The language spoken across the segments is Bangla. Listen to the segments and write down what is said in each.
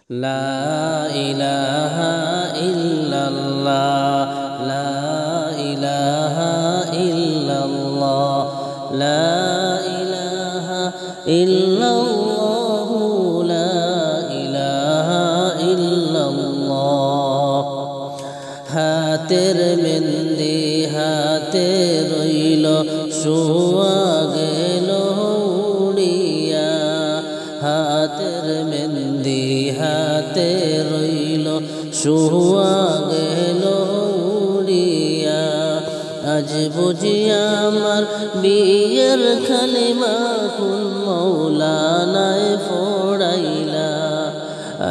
লা ইলাহা ইল্লাল্লাহ লা ইলাহা ইল্লাল্লাহ লা ইলাহা ইল্লাল্লাহ লা ইলাহা ইল্লাল্লাহ হাতের মেহেন্দি হাতে রইল শোয়া গেল উড়িয়া হাতের মেহেন্দি হাতে রইল শোয়া গেল উড়িয়া আজ বুঝি আমার বিয়ের কালিমা কোন মৌলানায় পড়াইলা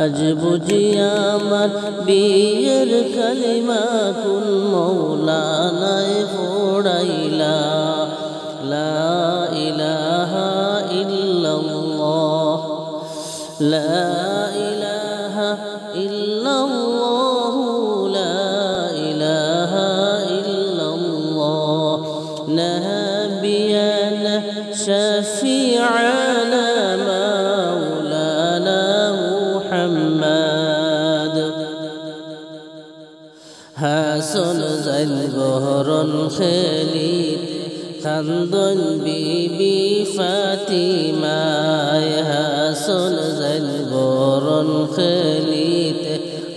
আজ বুঝি আমার বিয়ের কালিমা কোন মৌলানায় পড়াইলা লা ইলাহা ইল্লাল্লাহ লা ইলাহা ইল্লাল্লাহ লা ইলাহা ইল্লাল্লাহ নবিয়ানা শফিআনা মাওলানা মুহাম্মদ হাসন জাইল গহরন খেলিত খান্দন বিবি ফাতিমায় হাসন জাইল গহরন খেলিত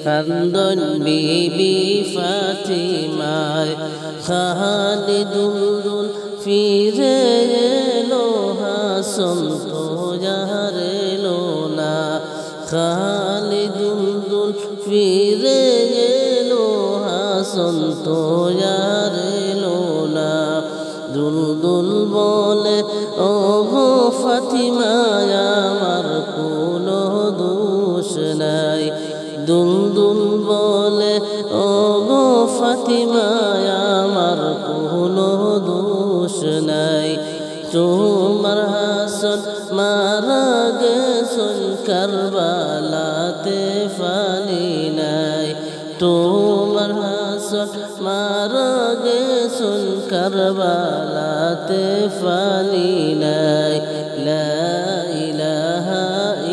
খান্দন বিবি ফাতিমায় খালিদুল ফিরে এলো হাসন তো যার এলো না খালিদুল ফিরে এলো হাসন তো যার এলো না দুলদুল বলে ও গো ফাতিমা আমার কোনো দোষ নাই দুলদুল বলে ও গো ফাতিমা আমার কোনো দোষ নাই তোমার হাসন মারা গেছন কারবালাতে ফানি নাই তোমার হাসন মারা গেছন কারবালাতে ফানি নাই লা ইলাহা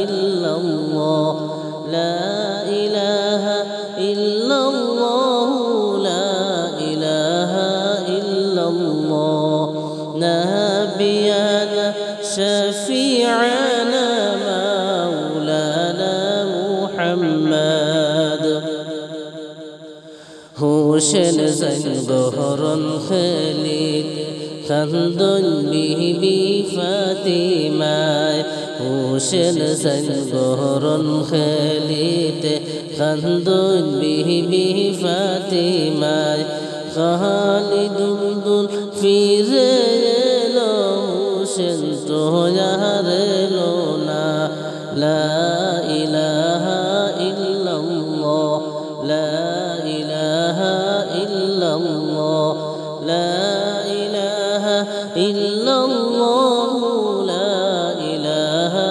ইল্লাল্লাহ লা ইলাহা ইল্লাল্লাহ লা ইলাহা ইল্লাল্লাহ নবিয়ানা শফিআনা মাওলানা মুহাম্মদ হোসেন জাইল গহরন খেলিত খান্দন বিবি ফাতিমায় হোসেন জাইল গহরন খেলিত খান্দন বিবি ফাতিমায় খালিদুল ফিরে এলো হোসেন তো যার এলো না লা ইলাহা ইল্লাল্লাহ লা ইলাহা ইল্লাল্লাহ লা ইলাহা ইল্লাল্লাহ লা ইলাহা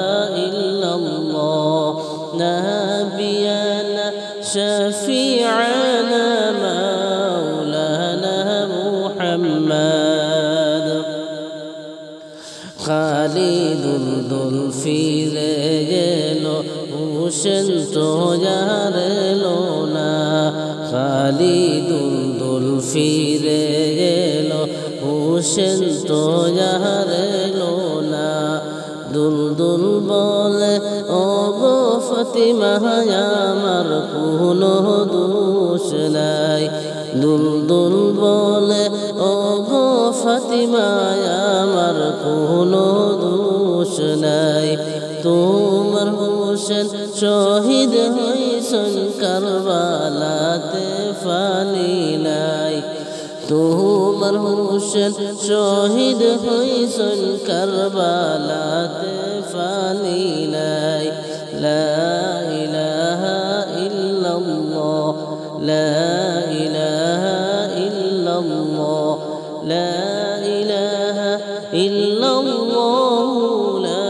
ইল্লাল্লাহ নবিয়ানা শফিআনা মাওলানা মুহাম্মদ খালিদুল ফিরে এলো হোসেন তো যার এলো না খালিদুল ফিরে এলো হোসেন তো যার এলো না দুলদুল বলে ও গো ফাতিমা আমার কোনো দোষ নাই দুলদুল বলে ও গো ফাতিমা আমার কোনো দোষ নাই তোমার হোসেন শহীদ হইছেন কারবালাতে ফানি নাই তোমার হোসেন শহীদ হইছেন কারবালাতে ফানি নাই লা ইলাহা ইল্লাল্লাহ লা ইলাহা ইল্লাল্লাহ লা ইলাহা ইল্লাল্লাহ লা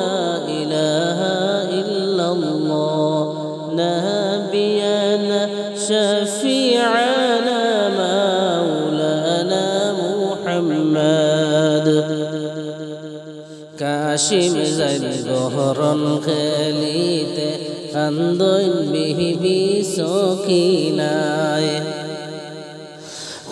ইলাহা ইল্লাল্লাহ নবিয়ানা শফিআনা মাওলানা মুহাম্মদ কাশিম জাইল গহরন খেলিতে কান্দইন বিবি সকিনায়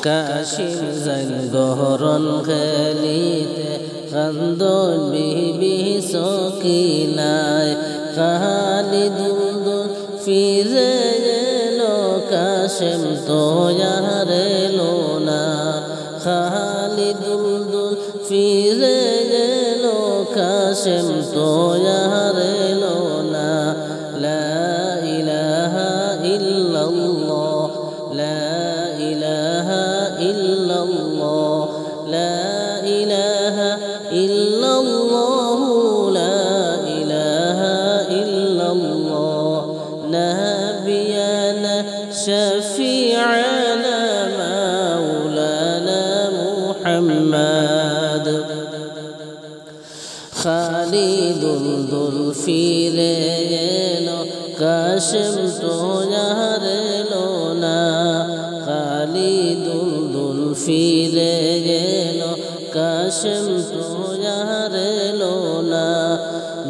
কাশিম যাইন গহরণ খেলিতে কান্দইন বিবি সকিনায় কাহালি দুলদুল ফিরে এলো কাশেম তো আর এলো না খালি দুলদুল ফিরে এলো কাশেম তো আর এলো না লা ইলাহা ইল্লাল্লাহ লা ইলাহা ইল্লাল্লাহ লা ইলাহা ইল্লাল্লাহ লা ইলাহা ইল্লাল্লাহ نبينا شفيعنا مولانا محمد خالد দুলদুল ফিরে এলো কাশেম তো আর এলো না খালিদ দুলদুল ফিরে এলো কাশেম তো আর এলো না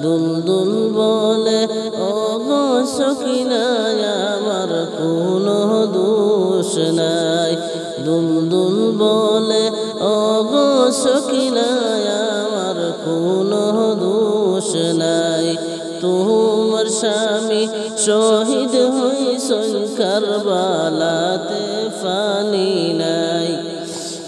দুলদুল বলে ও গো সকিনায় আমার কোনো দোষ নাই দুলদুল বলে ও গো সকিনায় আমার কোনো দোষ নাই তোমার স্বামী শহীদ হইছেন কারবালাতে ফানি নাই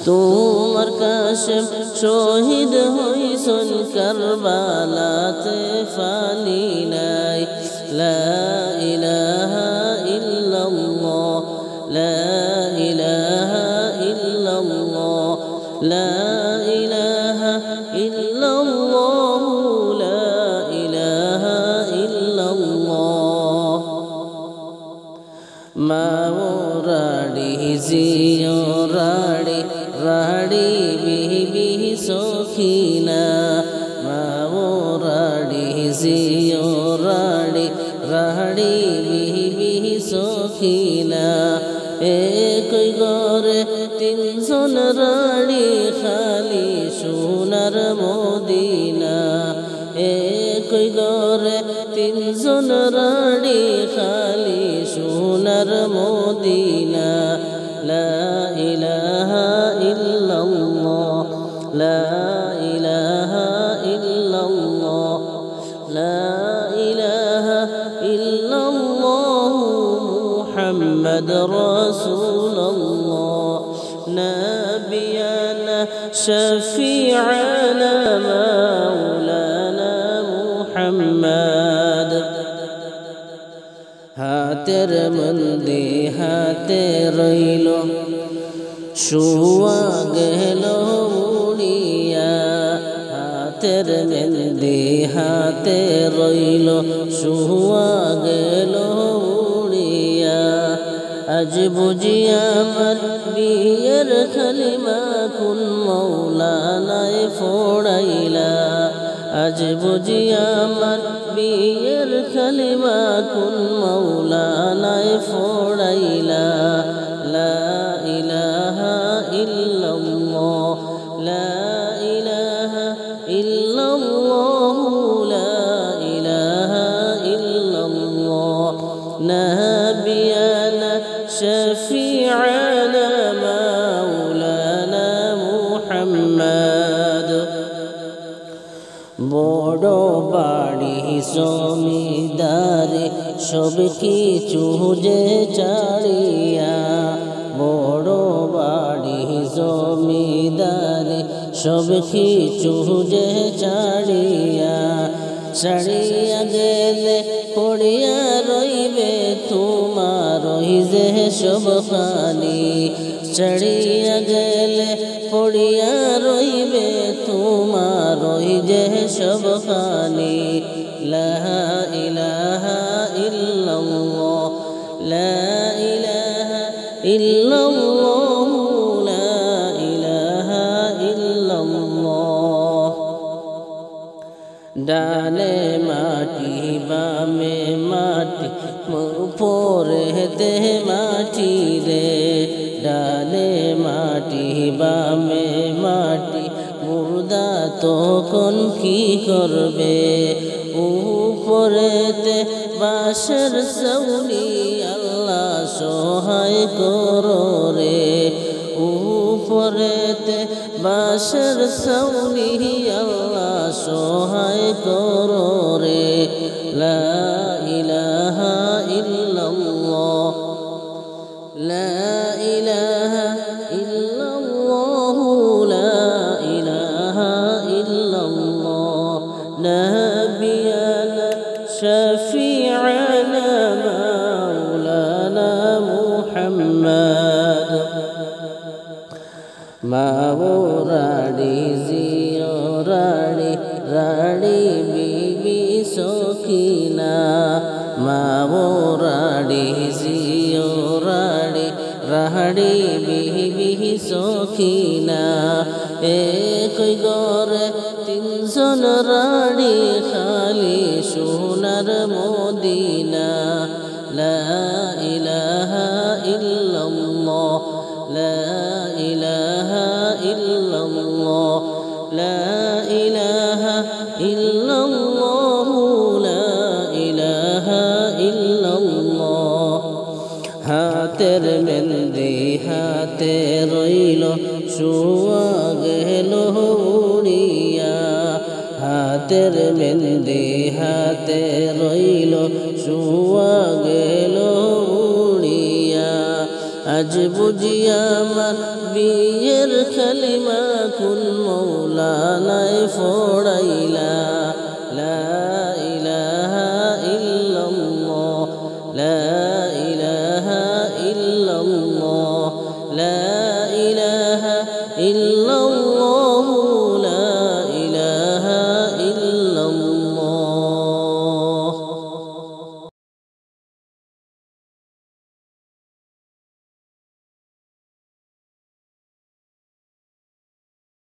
তোমার কাশেম শহীদ হইছেন কারবালাতে ফানি নাই লা ইলাহা ইল্লাল্লাহ লা ইলাহা ইল্লাল্লাহ লা ইলাহা ইল্লাল্লাহ লা ইলাহা ইল্লাল্লাহ মাওরাড়ি জিও রাড়ি রাড়ি বিবি সখিনা মাওরাড়ি জিও রাড়ি রাড়ি বিবি সখিনা একই ঘরে তিনজন রাড়ি খালি সোনার মদিনা একই ঘরে তিনজন রাড়ি খালি সোনার মদিনা লা ইলাহা ইল্লাল্লাহ লা ইলাহা ইল্লাল্লাহ লা ইলাহা ইল্লাল্লাহ মুহাম্মদ রাসূলুল্লাহ نبينا شفيعنا مولانا محمد হাতের মন্দি হাতে রইল শুয়া গেল উড়িয়া হাতের মন্দি হাতে রইল শুয়া গেল উড়িয়া আজ বুঝি আমার বিয়ের খালিমা কোন মৌলানায় ফোড়াইলা আজ বুঝি আমার বিয়ের খালিমা কোন মৌলানায় ফোড়াইলা লা ইলাহা ইল্লাল্লাহ লা ইলাহা ইল্লাল্লাহ লা ইলাহা ইল্লাল্লাহ نبينا شفيعنا مولانا محمد বড় বাড়ি জমিদারে সব কিছু যে ছাড়িয়া বড় বাড়ি জমিদারে সব কিছু যে ছাড়িয়া ছাড়িয়া গেলে পড়িয়া রইবে তোমার যে সব খানি ছাড়িয়া গেলে পড়িয়া রইবে তোমার যে সব খানি লা ইলাহা ইল্লাল্লাহ লা ইলাহা ইল্লাল্লাহ লা ইলাহা ইল্লাল্লাহ ডানে মাটি বামে মাটি উপরেতে মাটি রে ডানে মাটি বামে মাটি মুর্দা তখন কি করবে উপরেতে বাঁশের ছাউনি আল্লাহ সহায় করো রে উপরেতে বাঁশের ছাউনি আল্লাহ সহায় করো রে লা ইলাহা ইল্লাল্লাহ লা ইলাহা ইল্লাল্লাহ লা ইলাহা ইল্লাল্লাহ নবিয়ানা শফিআনা মাওলানা মুহাম্মদ মাওরাড়ি জিয়রাড়ি রাড়ি বিবি সকিনা মাওরাড়ি জিয়রাড়ি রাড়ি বিবি সকিনা এক গরে তিনজন রাড়ি খালি সোনার মদিনা লা ইলাহা ইল্লাল্লাহ লা ইলাহা ইল্লাল্লাহ লা ইলাহা ইল্লাল্লাহ লা ইলাহা ইল্লাল্লাহ হাতের মেহেন্দি হাতে রইল শোয়া গেল উড়িয়া হাতের মেহেন্দি হাতে রইল শোয়া গেল উড়িয়া আজ বুঝিয়া আমার বিয়ের কালিমা কুল মৌলানায় পড়াইলা লা ইলাহা ইল্লাল্লাহ লা